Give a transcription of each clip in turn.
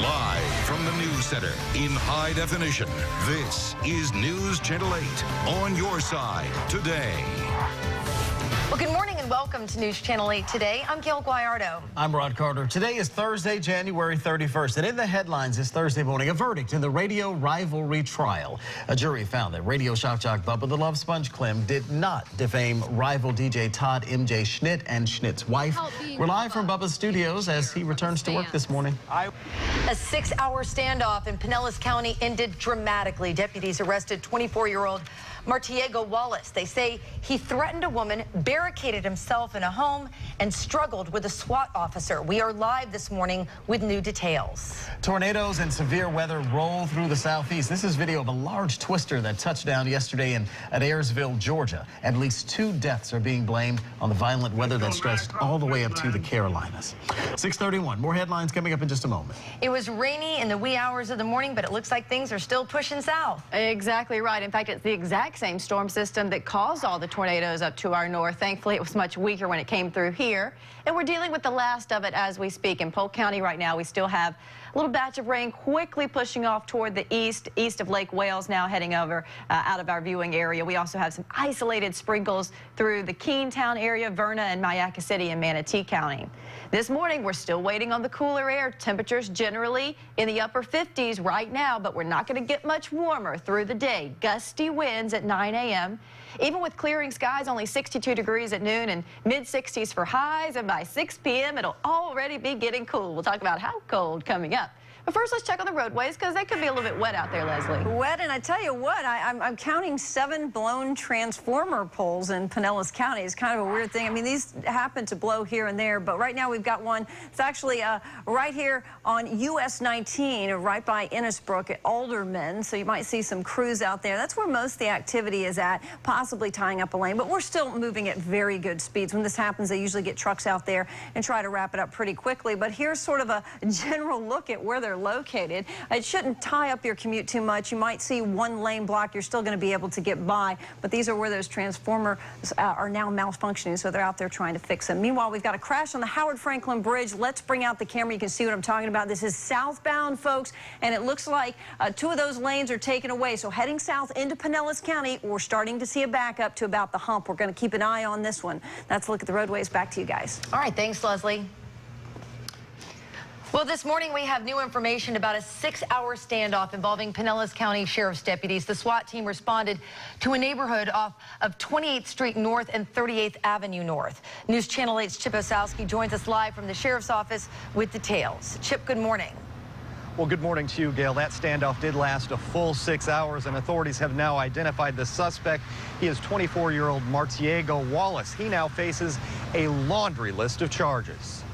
Live from the news center in high definition, this is News Channel 8 on your side today. Well, good morning and welcome to News Channel 8 today. I'm Gail Guayardo. I'm Rod Carter. Today is Thursday, January 31st. And in the headlines this Thursday morning, a verdict in the radio rivalry trial. A jury found that radio shock jock Bubba the Love Sponge Clem did not defame rival DJ Todd MJ Schnitt and Schnitt's wife. We're live from Bubba's studios as he returns to work this morning. A 6-hour standoff in Pinellas County ended dramatically. Deputies arrested 24-year-old Martiego Wallace. They say he threatened a woman, barricaded himself in a home, and struggled with a SWAT officer. We are live this morning with new details. Tornadoes and severe weather roll through the southeast. This is video of a large twister that touched down yesterday in Adairsville, Georgia. At least 2 deaths are being blamed on the violent weather that stretched all the way up to the Carolinas. 6:31. More headlines coming up in just a moment. It was rainy in the wee hours of the morning, but it looks like things are still pushing south. Exactly right. In fact, it's the exact same storm system that caused all the tornadoes up to our north. Thankfully, it was much weaker when it came through here, and we're dealing with the last of it as we speak. In Polk County right now, we still have a little batch of rain quickly pushing off toward the east of Lake Wales, now heading over out of our viewing area. We also have some isolated sprinkles through the Keenetown area, Verna and Mayaca City and Manatee County. This morning, we're still waiting on the cooler air. Temperatures generally in the upper 50s right now, but we're not going to get much warmer through the day. Gusty winds at 9 a.m. Even with clearing skies, only 62 degrees at noon and mid-60s for highs, and by 6 p.m. it'll already be getting cool. We'll talk about how cold coming up. But first, let's check on the roadways because they could be a little bit wet out there, Leslie. Wet, and I tell you what, I'm counting 7 blown transformer poles in Pinellas County. It's kind of a weird thing. I mean, these happen to blow here and there, but right now we've got one. It's actually right here on US 19, right by Innisbrook at Alderman. So you might see some crews out there. That's where most of the activity is at, possibly tying up a lane. But we're still moving at very good speeds. When this happens, they usually get trucks out there and try to wrap it up pretty quickly. But here's sort of a general look at where they're located. It shouldn't tie up your commute too much. You might see 1 lane blocked. You're still going to be able to get by, but these are where those transformers are now malfunctioning, so they're out there trying to fix them. Meanwhile, we've got a crash on the Howard Franklin Bridge. Let's bring out the camera. You can see what I'm talking about. This is southbound, folks, and it looks like 2 of those lanes are taken away. So heading south into Pinellas County, we're starting to see a backup to about the hump. We're going to keep an eye on this one. That's a look at the roadways. Back to you guys. All right, thanks, Leslie. Well, this morning we have new information about a 6-hour standoff involving Pinellas County Sheriff's deputies. The SWAT team responded to a neighborhood off of 28th Street North and 38th Avenue North. News Channel 8's Chip Osowski joins us live from the Sheriff's office with details. Chip, good morning. Well, good morning to you, Gail. That standoff did last a full 6 hours, and authorities have now identified the suspect. He is 24-year-old Martiego Wallace. He now faces a laundry list of charges.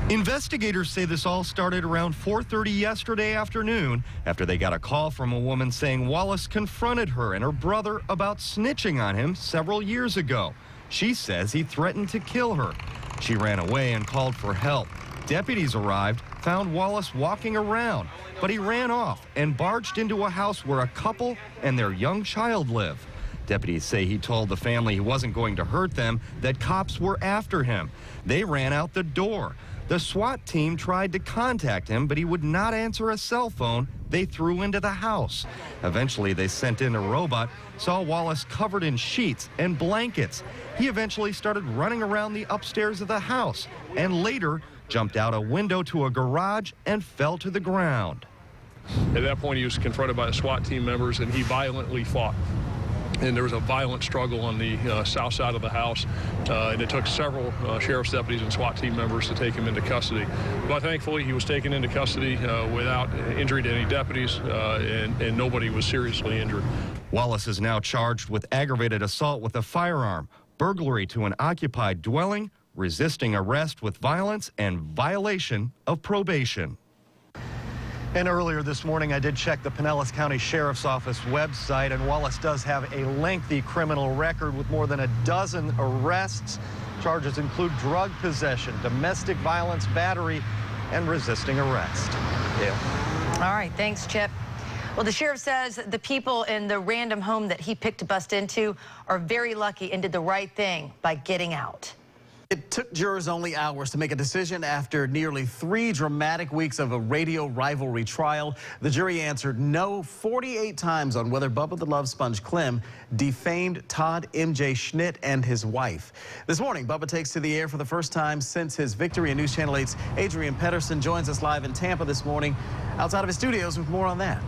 Investigators say this all started around 4:30 yesterday afternoon after they got a call from a woman saying Wallace confronted her and her brother about snitching on him several years ago. She says he threatened to kill her. She ran away and called for help. Deputies arrived, found Wallace walking around, but he ran off and barged into a house where a couple and their young child live. Deputies say he told the family he wasn't going to hurt them, that cops were after him. They ran out the door. The SWAT team tried to contact him, but he would not answer a cell phone they threw into the house. Eventually, they sent in a robot, saw Wallace covered in sheets and blankets. He eventually started running around the upstairs of the house and later jumped out a window to a garage and fell to the ground. At that point, he was confronted by the SWAT team members, and he violently fought. And there was a violent struggle on the south side of the house, and it took several sheriff's deputies and SWAT team members to take him into custody. But thankfully, he was taken into custody without injury to any deputies, and nobody was seriously injured. Wallace is now charged with aggravated assault with a firearm, burglary to an occupied dwelling, resisting arrest with violence, and violation of probation. And earlier this morning, I did check the Pinellas County Sheriff's Office website, and Wallace does have a lengthy criminal record with more than a dozen arrests. Charges include drug possession, domestic violence, battery, and resisting arrest. Yeah. All right, thanks, Chip. Well, the sheriff says the people in the random home that he picked to bust into are very lucky and did the right thing by getting out. It took jurors only hours to make a decision after nearly 3 dramatic weeks of a radio rivalry trial. The jury answered no 48 times on whether Bubba the Love Sponge Clem defamed Todd M.J. Schnitt and his wife. This morning, Bubba takes to the air for the first time since his victory, and News Channel 8's Adrian Pedersen joins us live in Tampa this morning outside of his studios with more on that.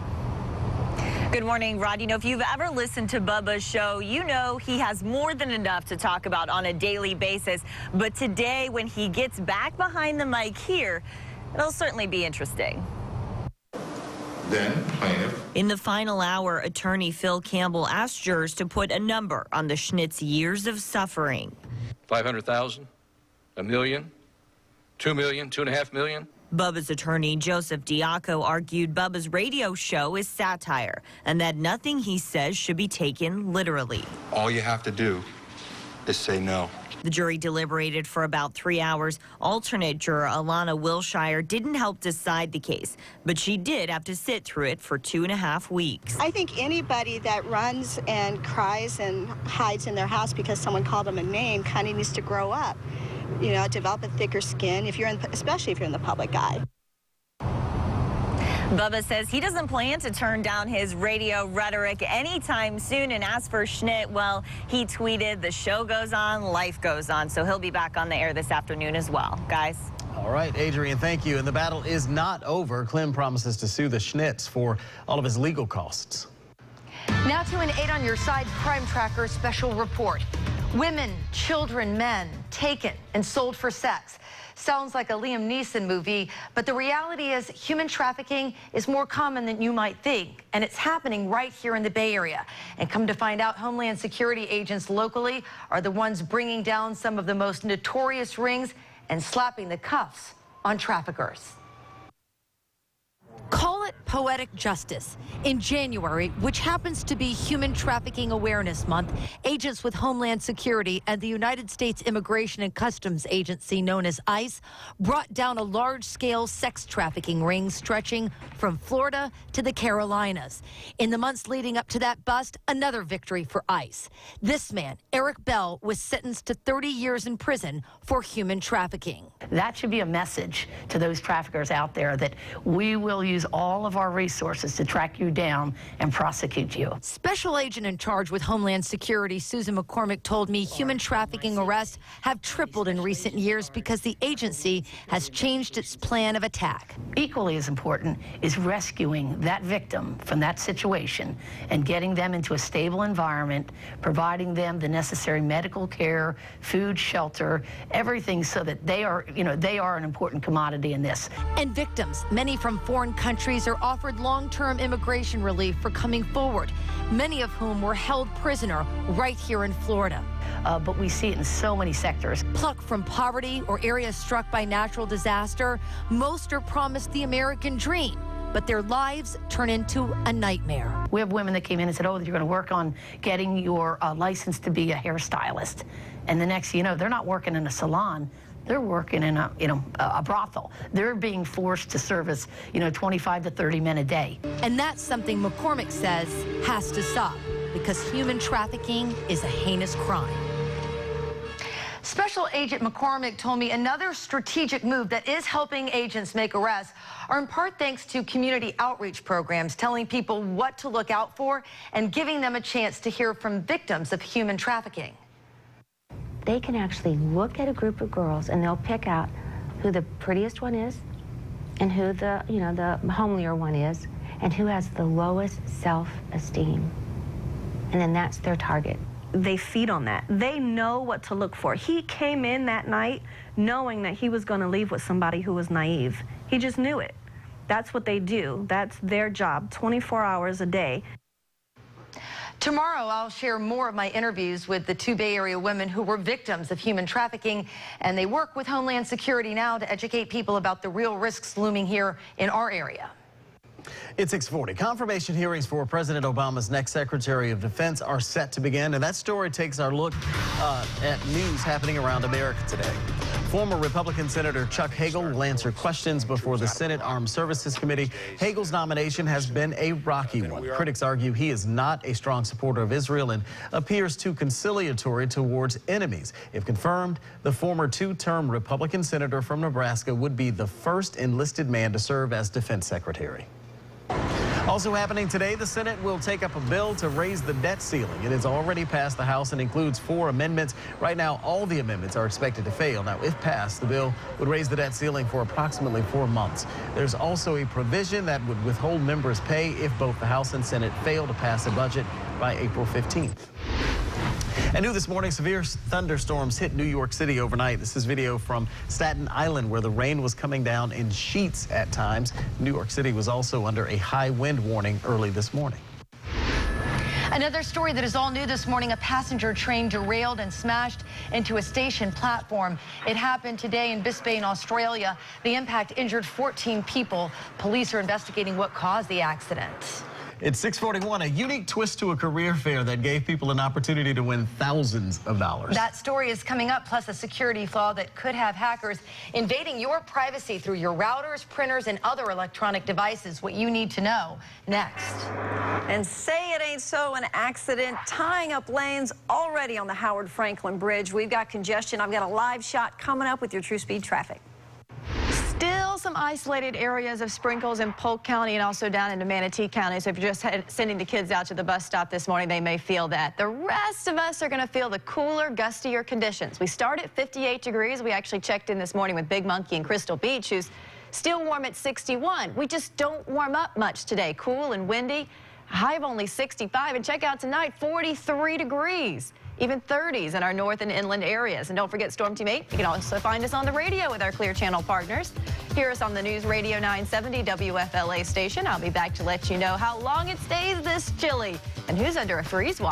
Good morning, Rod. You know, if you've ever listened to Bubba's show, you know he has more than enough to talk about on a daily basis. But today, when he gets back behind the mic here, it'll certainly be interesting. Then plaintiff. In the final hour, attorney Phil Campbell asked jurors to put a number on the Schnitt's years of suffering. 500,000, $1 million, $2 million, $2.5 million. Bubba's attorney, Joseph Diaco, argued Bubba's radio show is satire and that nothing he says should be taken literally. All you have to do is say no. The jury deliberated for about 3 hours. Alternate juror Alana Wilshire didn't help decide the case, but she did have to sit through it for 2.5 weeks. I think anybody that runs and cries and hides in their house because someone called them a name kind of needs to grow up. You know, develop a thicker skin, especially if you're in the public eye. Bubba says he doesn't plan to turn down his radio rhetoric anytime soon, and as for Schnitt, well, he tweeted, "The show goes on, life goes on," so he'll be back on the air this afternoon as well. Guys? All right, Adrian, thank you. And the battle is not over. Clem promises to sue the Schnitts for all of his legal costs. Now to an 8 on Your Side Crime Tracker special report. Women, children, men taken and sold for sex. Sounds like a Liam Neeson movie, but the reality is human trafficking is more common than you might think, and it's happening right here in the Bay Area. And come to find out, Homeland Security agents locally are the ones bringing down some of the most notorious rings and slapping the cuffs on traffickers. Call it poetic justice. In January, which happens to be Human Trafficking Awareness Month, agents with Homeland Security and the United States Immigration and Customs Agency, known as ICE, brought down a large-scale sex trafficking ring stretching from Florida to the Carolinas. In the months leading up to that bust, another victory for ICE. This man, Eric Bell, was sentenced to 30 years in prison for human trafficking. That should be a message to those traffickers out there that we will use all of our resources to track you down and prosecute you. Special agent in charge with Homeland Security, Susan McCormick, told me human trafficking arrests have tripled in recent years because the agency has changed its plan of attack. Equally as important is rescuing that victim from that situation and getting them into a stable environment, providing them the necessary medical care, food, shelter, everything so that they are an important commodity in this. And victims, many from foreign countries, are offered long-term immigration relief for coming forward, many of whom were held prisoner right here in Florida. But we see it in so many sectors. Plucked from poverty or areas struck by natural disaster, most are promised the American dream, but their lives turn into a nightmare. We have women that came in and said, "Oh, you're going to work on getting your license to be a hairstylist." And the next, they're not working in a salon. They're working in a brothel. They're being forced to service, 25 to 30 men a day. And that's something McCormick says has to stop because human trafficking is a heinous crime. Special Agent McCormick told me another strategic move that is helping agents make arrests are in part thanks to community outreach programs telling people what to look out for and giving them a chance to hear from victims of human trafficking. They can actually look at a group of girls and they'll pick out who the prettiest one is and who the homelier one is and who has the lowest self-esteem. And then that's their target. They feed on that. They know what to look for. He came in that night knowing that he was going to leave with somebody who was naive. He just knew it. That's what they do. That's their job, 24 hours a day. Tomorrow, I'll share more of my interviews with the 2 Bay Area women who were victims of human trafficking, and they work with Homeland Security now to educate people about the real risks looming here in our area. It's 6:40. Confirmation hearings for President Obama's next Secretary of Defense are set to begin, and that story takes our look at news happening around America today. Former Republican Senator Chuck Hagel will answer questions before the Senate Armed Services Committee. Hagel's nomination has been a rocky one. Critics argue he is not a strong supporter of Israel and appears too conciliatory towards enemies. If confirmed, the former two-term Republican senator from Nebraska would be the first enlisted man to serve as defense secretary. Also happening today, the Senate will take up a bill to raise the debt ceiling. It has already passed the House and includes 4 amendments. Right now, all the amendments are expected to fail. Now, if passed, the bill would raise the debt ceiling for approximately 4 months. There's also a provision that would withhold members' pay if both the House and Senate fail to pass a budget by April 15th. And new this morning, severe thunderstorms hit New York City overnight. This is video from Staten Island, where the rain was coming down in sheets at times. New York City was also under a high wind warning early this morning. Another story that is all new this morning, a passenger train derailed and smashed into a station platform. It happened today in Brisbane, Australia. The impact injured 14 people. Police are investigating what caused the accident. It's 6:41, a unique twist to a career fair that gave people an opportunity to win thousands of dollars. That story is coming up, plus a security flaw that could have hackers invading your privacy through your routers, printers, and other electronic devices. What you need to know next. And say it ain't so, an accident tying up lanes already on the Howard Franklin Bridge. We've got congestion. I've got a live shot coming up with your True Speed traffic. Still some isolated areas of sprinkles in Polk County and also down into Manatee County. So if you're just sending the kids out to the bus stop this morning, they may feel that. The rest of us are going to feel the cooler, gustier conditions. We start at 58 degrees. We actually checked in this morning with Big Monkey in Crystal Beach, who's still warm at 61. We just don't warm up much today. Cool and windy. High of only 65. And check out tonight, 43 degrees. Even 30s in our north and inland areas. And don't forget Storm Team 8. You can also find us on the radio with our Clear Channel partners. Hear us on the News Radio 970 WFLA station. I'll be back to let you know how long it stays this chilly and who's under a freeze watch.